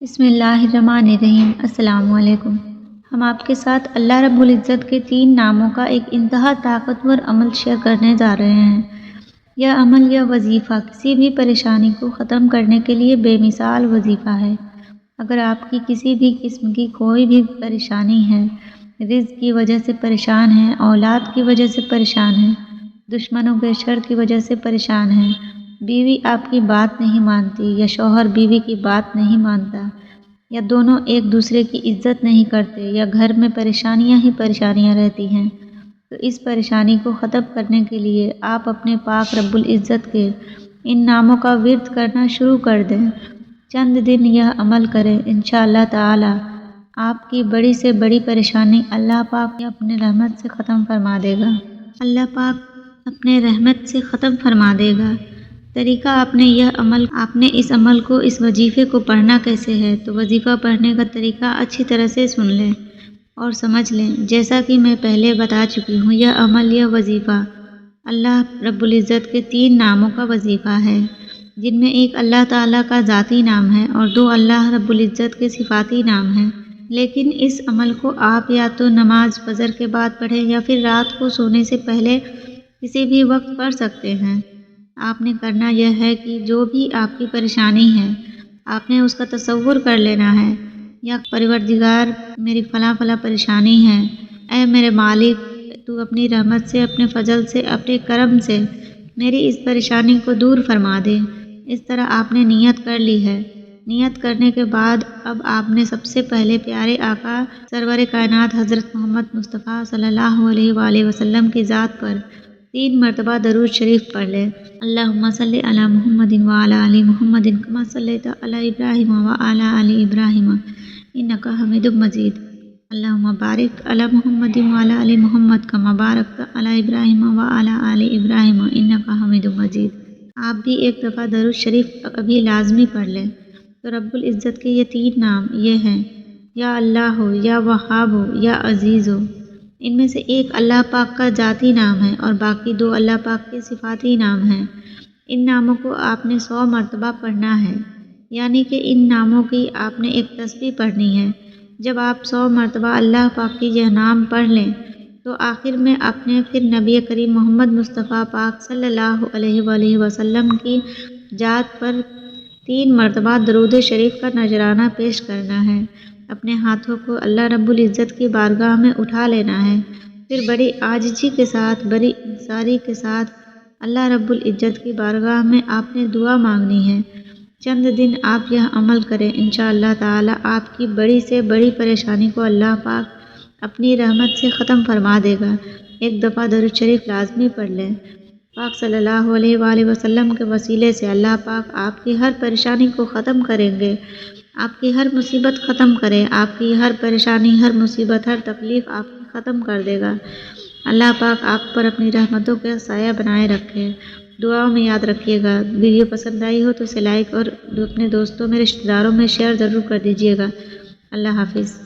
بسم اللہ الرحمن الرحیم۔ السلام علیکم۔ ہم آپ کے ساتھ اللہ رب العزت کے 3 ناموں کا ایک انتہا طاقتور عمل شیئر کرنے جا رہے ہیں۔ یہ عمل یا وظیفہ کسی بھی پریشانی کو ختم کرنے کے لیے بے مثال وظیفہ ہے۔ اگر آپ کی کسی بھی قسم کی کوئی بھی پریشانی ہے، رزق کی وجہ سے پریشان ہیں، اولاد کی وجہ سے پریشان ہیں، دشمنوں کے شر کی وجہ سے پریشان ہیں، بیوی آپ کی بات نہیں مانتی یا شوہر بیوی کی بات نہیں مانتا، یا دونوں ایک دوسرے کی عزت نہیں کرتے، یا گھر میں پریشانیاں ہی پریشانیاں رہتی ہیں، تو اس پریشانی کو ختم کرنے کے لیے آپ اپنے پاک رب العزت کے ان ناموں کا ورد کرنا شروع کر دیں۔ چند دن یہ عمل کریں، انشاءاللہ تعالی آپ کی بڑی سے بڑی پریشانی اللہ پاک اپنے رحمت سے ختم فرما دے گا۔ اللہ پاک اپنے رحمت سے ختم فرما دے گا۔ طریقہ آپ نے اس عمل کو، اس وظیفے کو پڑھنا کیسے ہے، تو وظیفہ پڑھنے کا طریقہ اچھی طرح سے سن لیں اور سمجھ لیں۔ جیسا کہ میں پہلے بتا چکی ہوں، یہ عمل یا وظیفہ اللہ رب العزت کے 3 ناموں کا وظیفہ ہے، جن میں ایک اللہ تعالیٰ کا ذاتی نام ہے اور 2 اللہ رب العزت کے صفاتی نام ہیں۔ لیکن اس عمل کو آپ یا تو نماز فجر کے بعد پڑھیں یا پھر رات کو سونے سے پہلے کسی بھی وقت پڑھ سکتے ہیں۔ آپ نے کرنا یہ ہے کہ جو بھی آپ کی پریشانی ہے، آپ نے اس کا تصور کر لینا ہے۔ یا پروردگار، میری فلاں فلاں پریشانی ہے، اے میرے مالک، تو اپنی رحمت سے، اپنے فضل سے، اپنے کرم سے میری اس پریشانی کو دور فرما دے۔ اس طرح آپ نے نیت کر لی ہے۔ نیت کرنے کے بعد اب آپ نے سب سے پہلے پیارے آقا سرور کائنات حضرت محمد مصطفیٰ صلی اللہ علیہ وآلہ وسلم کی ذات پر 3 مرتبہ درود شریف پڑھ لیں۔ اللہم صلی علی محمد وعلی آل محمد کما صلیت علی ابراہیم وعلی آل ابراہیم انک حمید مجید۔ اللہم بارک علی محمد وعلی آل محمد کما بارکت علی ابراہیم وعلی آل ابراہیم انک حمید مجید۔ آپ بھی ایک دفعہ درود شریف ابھی لازمی پڑھ لیں۔ تو رب العزت کے یہ 3 نام یہ ہیں، یا اللہ ہو، یا وہاب ہو، یا عزیز ہو۔ ان میں سے ایک اللہ پاک کا ذاتی نام ہے اور باقی 2 اللہ پاک کے صفاتی نام ہیں۔ ان ناموں کو آپ نے 100 مرتبہ پڑھنا ہے، یعنی کہ ان ناموں کی آپ نے ایک تسبیح پڑھنی ہے۔ جب آپ 100 مرتبہ اللہ پاک کی یہ نام پڑھ لیں تو آخر میں آپ نے پھر نبی کریم محمد مصطفیٰ پاک صلی اللہ علیہ وآلہ وسلم کی ذات پر 3 مرتبہ درود شریف کا نذرانہ پیش کرنا ہے۔ اپنے ہاتھوں کو اللہ رب العزت کی بارگاہ میں اٹھا لینا ہے، پھر بڑی عاجزی کے ساتھ، بڑی انکساری کے ساتھ اللہ رب العزت کی بارگاہ میں آپ نے دعا مانگنی ہے۔ چند دن آپ یہ عمل کریں، انشاءاللہ تعالی آپ کی بڑی سے بڑی پریشانی کو اللہ پاک اپنی رحمت سے ختم فرما دے گا۔ ایک دفعہ درود شریف لازمی پڑھ لیں۔ پاک صلی اللہ علیہ وآلہ وسلم کے وسیلے سے اللہ پاک آپ کی ہر پریشانی کو ختم کریں گے، آپ کی ہر مصیبت ختم کرے، آپ کی ہر پریشانی، ہر مصیبت، ہر تکلیف آپ کی ختم کر دے گا۔ اللہ پاک آپ پر اپنی رحمتوں کا سایہ بنائے رکھے۔ دعاؤں میں یاد رکھیے گا۔ ویڈیو پسند آئی ہو تو اسے لائک اور اپنے دوستوں میں، رشتہ داروں میں شیئر ضرور کر دیجیے گا۔ اللہ حافظ۔